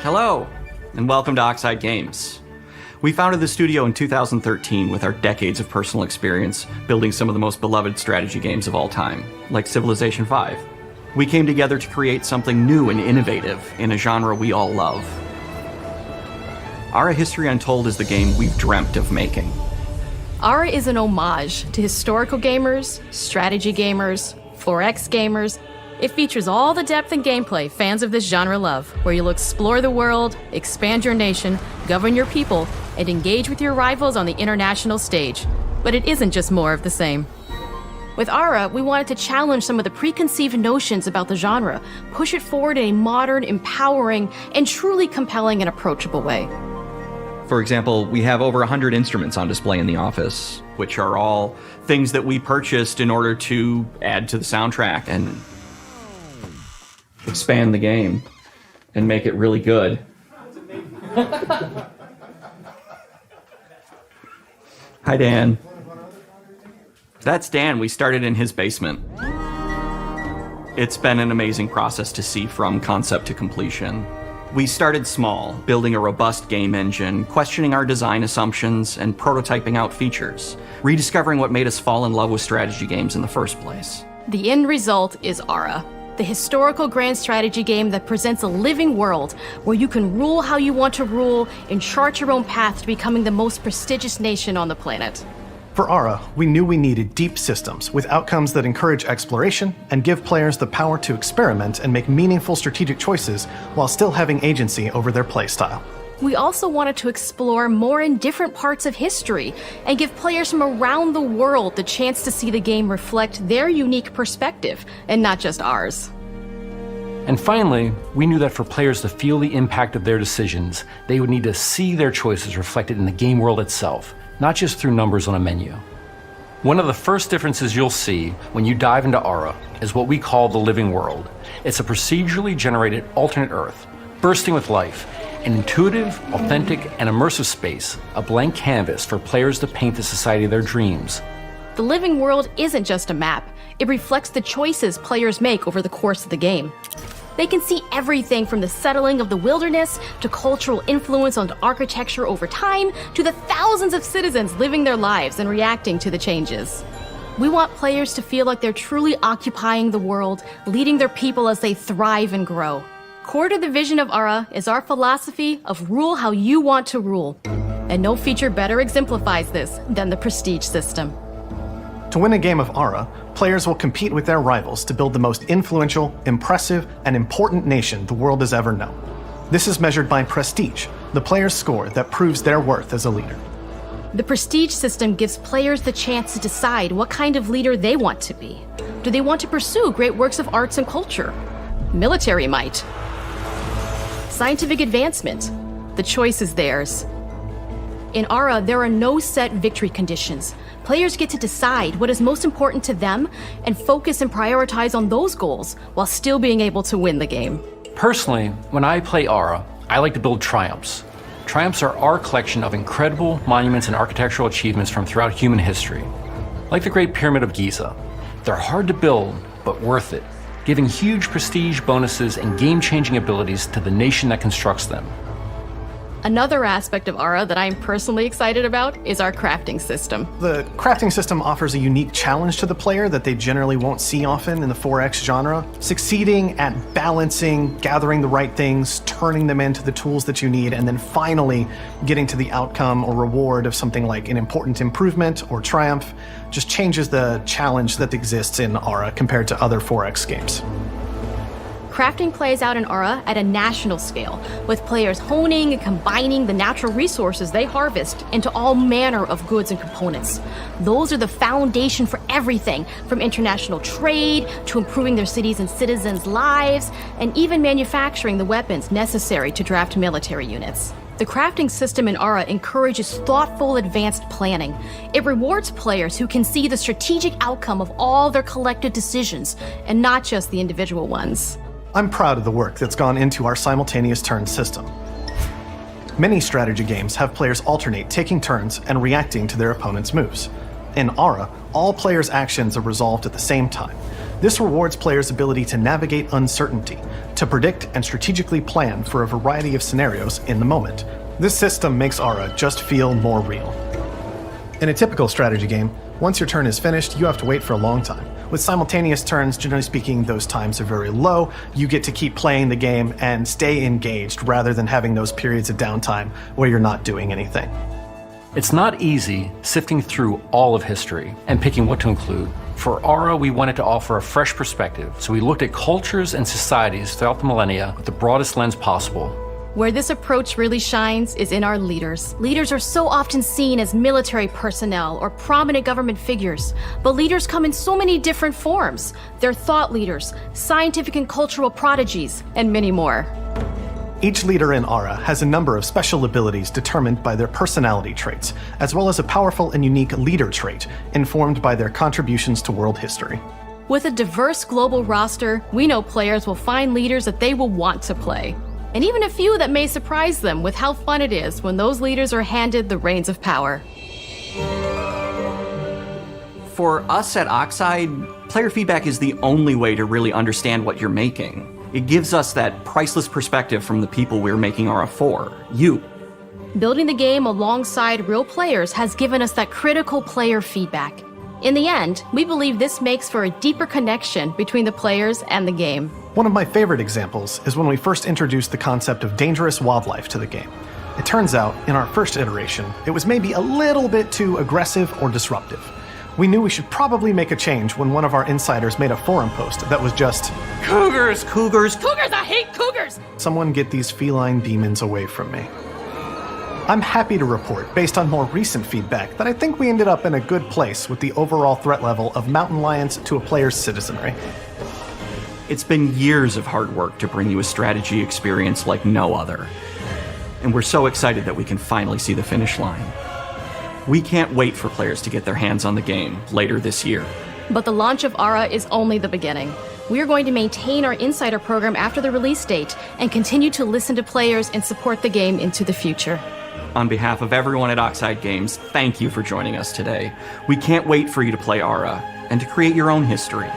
Hello, and welcome to Oxide Games. We founded the studio in 2013 with our decades of personal experience building some of the most beloved strategy games of all time, like Civilization V. We came together to create something new and innovative in a genre we all love. ARA History Untold is the game we've dreamt of making. ARA is an homage to historical gamers, strategy gamers, 4X gamers. It features all the depth and gameplay fans of this genre love, where you'll explore the world, expand your nation, govern your people, and engage with your rivals on the international stage. But it isn't just more of the same. With ARA, we wanted to challenge some of the preconceived notions about the genre, push it forward in a modern, empowering, and truly compelling and approachable way. For example, we have over 100 instruments on display in the office, which are all things that we purchased in order to add to the soundtrack and expand the game and make it really good. Hi, Dan. That's Dan. We started in his basement. It's been an amazing process to see from concept to completion. We started small, building a robust game engine, questioning our design assumptions, and prototyping out features, rediscovering what made us fall in love with strategy games in the first place. The end result is ARA, the historical grand strategy game that presents a living world where you can rule how you want to rule and chart your own path to becoming the most prestigious nation on the planet. For ARA, we knew we needed deep systems with outcomes that encourage exploration and give players the power to experiment and make meaningful strategic choices while still having agency over their playstyle. We also wanted to explore more in different parts of history and give players from around the world the chance to see the game reflect their unique perspective and not just ours. And finally, we knew that for players to feel the impact of their decisions, they would need to see their choices reflected in the game world itself, not just through numbers on a menu. One of the first differences you'll see when you dive into ARA is what we call the living world. It's a procedurally generated alternate Earth, bursting with life, an intuitive, authentic, and immersive space, a blank canvas for players to paint the society of their dreams. The living world isn't just a map. It reflects the choices players make over the course of the game. They can see everything from the settling of the wilderness to cultural influence on architecture over time to the thousands of citizens living their lives and reacting to the changes. We want players to feel like they're truly occupying the world, leading their people as they thrive and grow. Core to the vision of ARA is our philosophy of rule how you want to rule. And no feature better exemplifies this than the prestige system. To win a game of ARA, players will compete with their rivals to build the most influential, impressive, and important nation the world has ever known. This is measured by prestige, the player's score that proves their worth as a leader. The prestige system gives players the chance to decide what kind of leader they want to be. Do they want to pursue great works of arts and culture? Military might? Scientific advancement? The choice is theirs. In ARA, there are no set victory conditions. Players get to decide what is most important to them and focus and prioritize on those goals while still being able to win the game. Personally, when I play ARA, I like to build triumphs. Triumphs are our collection of incredible monuments and architectural achievements from throughout human history. Like the Great Pyramid of Giza. They're hard to build, but worth it, giving huge prestige bonuses and game-changing abilities to the nation that constructs them. Another aspect of ARA that I'm personally excited about is our crafting system. The crafting system offers a unique challenge to the player that they generally won't see often in the 4X genre. Succeeding at balancing, gathering the right things, turning them into the tools that you need, and then finally getting to the outcome or reward of something like an important improvement or triumph just changes the challenge that exists in ARA compared to other 4X games. Crafting plays out in ARA at a national scale, with players honing and combining the natural resources they harvest into all manner of goods and components. Those are the foundation for everything, from international trade to improving their cities and citizens' lives, and even manufacturing the weapons necessary to draft military units. The crafting system in ARA encourages thoughtful, advanced planning. It rewards players who can see the strategic outcome of all their collective decisions, and not just the individual ones. I'm proud of the work that's gone into our simultaneous turn system. Many strategy games have players alternate taking turns and reacting to their opponent's moves. In ARA, all players' actions are resolved at the same time. This rewards players' ability to navigate uncertainty, to predict and strategically plan for a variety of scenarios in the moment. This system makes ARA just feel more real. In a typical strategy game, once your turn is finished, you have to wait for a long time. With simultaneous turns, generally speaking, those times are very low. You get to keep playing the game and stay engaged rather than having those periods of downtime where you're not doing anything. It's not easy sifting through all of history and picking what to include. For ARA, we wanted to offer a fresh perspective, so we looked at cultures and societies throughout the millennia with the broadest lens possible. Where this approach really shines is in our leaders. Leaders are so often seen as military personnel or prominent government figures, but leaders come in so many different forms. They're thought leaders, scientific and cultural prodigies, and many more. Each leader in ARA has a number of special abilities determined by their personality traits, as well as a powerful and unique leader trait informed by their contributions to world history. With a diverse global roster, we know players will find leaders that they will want to play. And even a few that may surprise them with how fun it is when those leaders are handed the reins of power. For us at Oxide, player feedback is the only way to really understand what you're making. It gives us that priceless perspective from the people we're making ARA for, you. Building the game alongside real players has given us that critical player feedback. In the end, we believe this makes for a deeper connection between the players and the game. One of my favorite examples is when we first introduced the concept of dangerous wildlife to the game. It turns out, in our first iteration, it was maybe a little bit too aggressive or disruptive. We knew we should probably make a change when one of our insiders made a forum post that was just, Cougars, cougars, Cougars! I hate cougars! "Someone get these feline demons away from me." I'm happy to report, based on more recent feedback, that I think we ended up in a good place with the overall threat level of mountain lions to a player's citizenry. It's been years of hard work to bring you a strategy experience like no other. And we're so excited that we can finally see the finish line. We can't wait for players to get their hands on the game later this year. But the launch of ARA is only the beginning. We are going to maintain our insider program after the release date and continue to listen to players and support the game into the future. On behalf of everyone at Oxide Games, thank you for joining us today. We can't wait for you to play ARA and to create your own history.